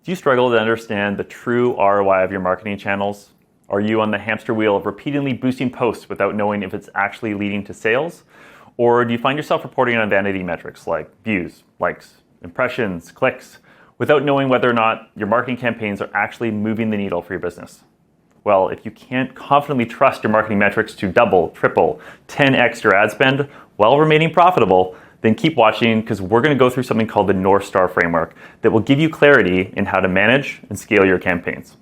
Do you struggle to understand the true ROI of your marketing channels? Are you on the hamster wheel of repeatedly boosting posts without knowing if it's actually leading to sales? Or do you find yourself reporting on vanity metrics like views, likes, impressions, clicks, without knowing whether or not your marketing campaigns are actually moving the needle for your business? Well, if you can't confidently trust your marketing metrics to double, triple, 10x your ad spend while remaining profitable, then keep watching, because we're going to go through something called the North Star framework that will give you clarity in how to manage and scale your campaigns.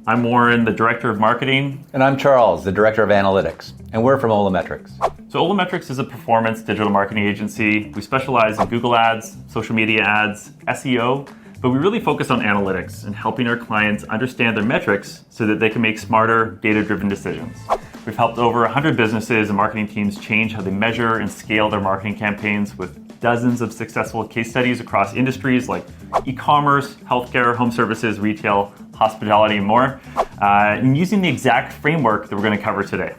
I'm Warren, the Director of Marketing. And I'm Charles, the Director of Analytics. And we're from Olametrics. So Olametrics is a performance digital marketing agency. We specialize in Google ads, social media ads, SEO, but we really focus on analytics and helping our clients understand their metrics so that they can make smarter, data-driven decisions. We've helped over 100 businesses and marketing teams change how they measure and scale their marketing campaigns with dozens of successful case studies across industries like e-commerce, healthcare, home services, retail, hospitality, and more, and using the exact framework that we're going to cover today.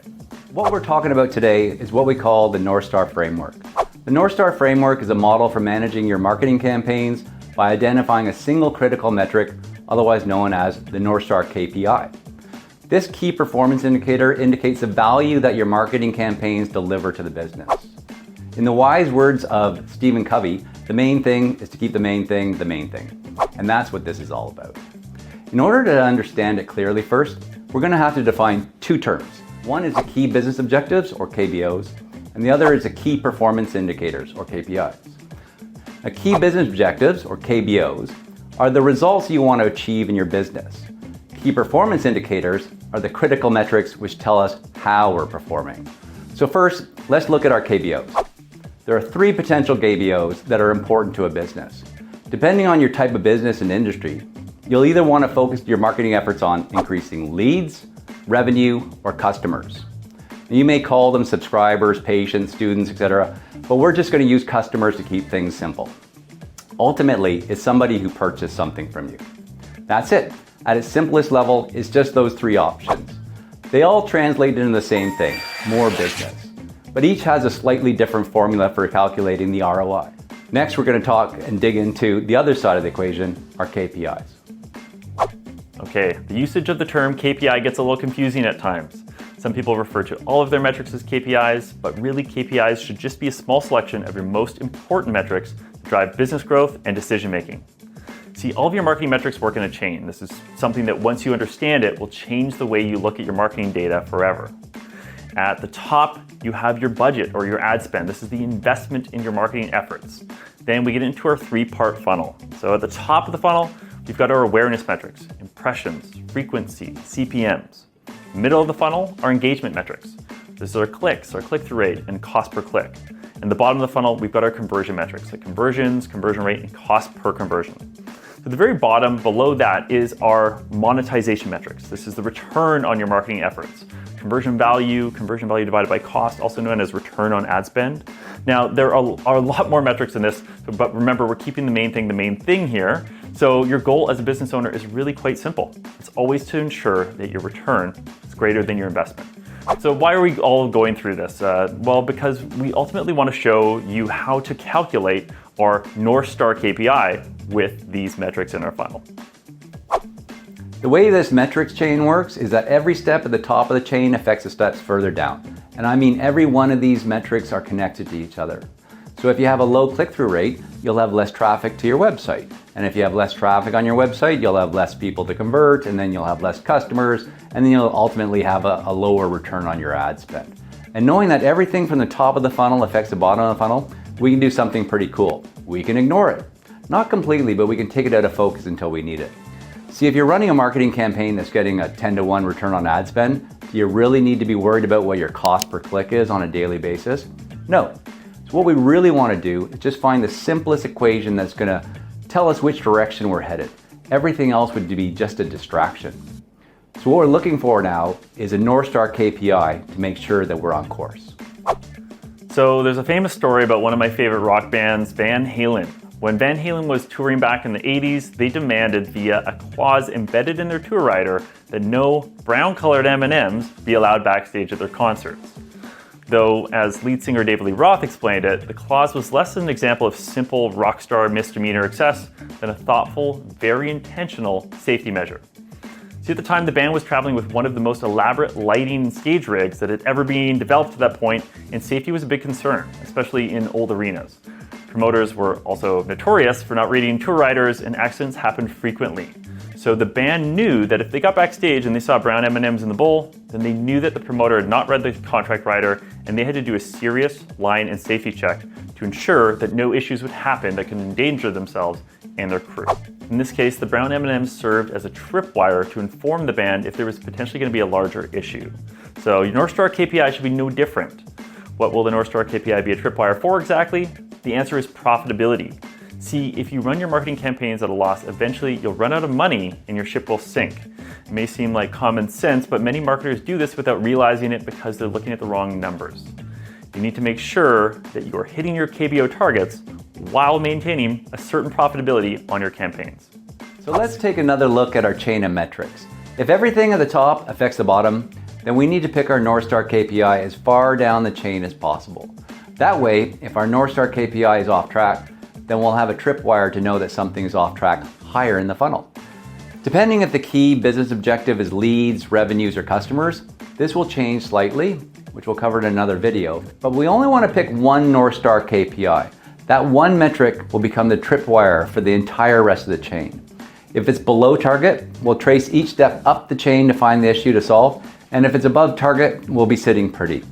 What we're talking about today is what we call the North Star framework. The North Star framework is a model for managing your marketing campaigns by identifying a single critical metric, otherwise known as the North Star KPI. This key performance indicator indicates the value that your marketing campaigns deliver to the business. In the wise words of Stephen Covey, the main thing is to keep the main thing the main thing. And that's what this is all about. In order to understand it clearly first, we're going to have to define two terms. One is the key business objectives, or KBOs, and the other is the key performance indicators, or KPIs. Now, key business objectives, or KBOs, are the results you want to achieve in your business. Key performance indicators are the critical metrics which tell us how we're performing. So first, let's look at our KBOs. There are three potential KBOs that are important to a business. Depending on your type of business and industry, you'll either want to focus your marketing efforts on increasing leads, revenue, or customers. You may call them subscribers, patients, students, etc., but we're just going to use customers to keep things simple. Ultimately, it's somebody who purchased something from you. That's it. At its simplest level, it's just those three options. They all translate into the same thing, more business. But each has a slightly different formula for calculating the ROI. Next, we're going to talk and dig into the other side of the equation, our KPIs. Okay, the usage of the term KPI gets a little confusing at times. Some people refer to all of their metrics as KPIs, but really KPIs should just be a small selection of your most important metrics to drive business growth and decision making. See, all of your marketing metrics work in a chain. This is something that once you understand it will change the way you look at your marketing data forever. At the top, you have your budget or your ad spend. This is the investment in your marketing efforts. Then we get into our three-part funnel. So at the top of the funnel, we've got our awareness metrics, impressions, frequency, CPMs. Middle of the funnel are engagement metrics. This is our clicks, our click-through rate, and cost per click. And the bottom of the funnel, we've got our conversion metrics, like conversions, conversion rate, and cost per conversion. So the very bottom below that is our monetization metrics. This is the return on your marketing efforts. Conversion value divided by cost, also known as return on ad spend. Now, there are a lot more metrics in this, but remember, we're keeping the main thing here. So your goal as a business owner is really quite simple. It's always to ensure that your return is greater than your investment. So why are we all going through this? Well, because we ultimately want to show you how to calculate our North Star KPI with these metrics in our funnel. The way this metrics chain works is that every step at the top of the chain affects the steps further down. And I mean every one of these metrics are connected to each other. So if you have a low click-through rate, you'll have less traffic to your website. And if you have less traffic on your website, you'll have less people to convert, and then you'll have less customers, and then you'll ultimately have a lower return on your ad spend. And knowing that everything from the top of the funnel affects the bottom of the funnel, we can do something pretty cool. We can ignore it. Not completely, but we can take it out of focus until we need it. See, if you're running a marketing campaign that's getting a 10-to-1 return on ad spend, do you really need to be worried about what your cost per click is on a daily basis? No. So what we really want to do is just find the simplest equation that's going to tell us which direction we're headed. Everything else would be just a distraction. So what we're looking for now is a North Star KPI to make sure that we're on course. So there's a famous story about one of my favorite rock bands, Van Halen. When Van Halen was touring back in the 80s, they demanded via a clause embedded in their tour rider that no brown-colored M&Ms be allowed backstage at their concerts. Though, as lead singer David Lee Roth explained it, the clause was less an example of simple rock star misdemeanor excess than a thoughtful, very intentional safety measure. See, at the time, the band was traveling with one of the most elaborate lighting and stage rigs that had ever been developed to that point, and safety was a big concern, especially in old arenas. Promoters were also notorious for not reading tour riders, and accidents happened frequently. So the band knew that if they got backstage and they saw brown M&Ms in the bowl, then they knew that the promoter had not read the contract rider, and they had to do a serious line and safety check to ensure that no issues would happen that could endanger themselves and their crew. In this case, the brown M&Ms served as a tripwire to inform the band if there was potentially going to be a larger issue. So your North Star KPI should be no different. What will the North Star KPI be a tripwire for exactly? The answer is profitability. See, if you run your marketing campaigns at a loss, eventually you'll run out of money and your ship will sink. It may seem like common sense, but many marketers do this without realizing it because they're looking at the wrong numbers. You need to make sure that you are hitting your KBO targets while maintaining a certain profitability on your campaigns. So let's take another look at our chain of metrics. If everything at the top affects the bottom, then we need to pick our North Star KPI as far down the chain as possible. That way, if our North Star KPI is off track, then we'll have a tripwire to know that something is off track higher in the funnel. Depending if the key business objective is leads, revenues, or customers, this will change slightly, which we'll cover in another video, but we only want to pick one North Star KPI. That one metric will become the tripwire for the entire rest of the chain. If it's below target, we'll trace each step up the chain to find the issue to solve, and if it's above target, we'll be sitting pretty.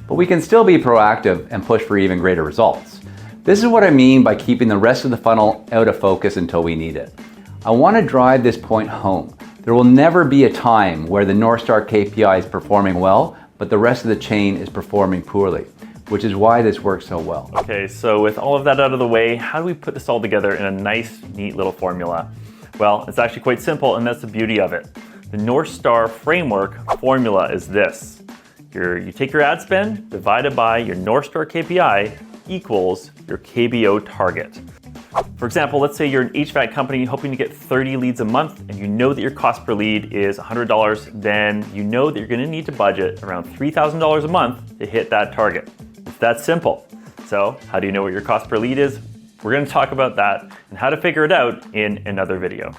But we can still be proactive and push for even greater results. This is what I mean by keeping the rest of the funnel out of focus until we need it. I want to drive this point home. There will never be a time where the North Star KPI is performing well, but the rest of the chain is performing poorly, which is why this works so well. Okay, so with all of that out of the way, how do we put this all together in a nice, neat little formula? Well, it's actually quite simple, and that's the beauty of it. The North Star framework formula is this. You take your ad spend divided by your North Star KPI equals your KBO target. For example, let's say you're an HVAC company hoping to get 30 leads a month and you know that your cost per lead is $100, then you know that you're going to need to budget around $3,000 a month to hit that target. It's that simple. So how do you know what your cost per lead is? We're going to talk about that and how to figure it out in another video.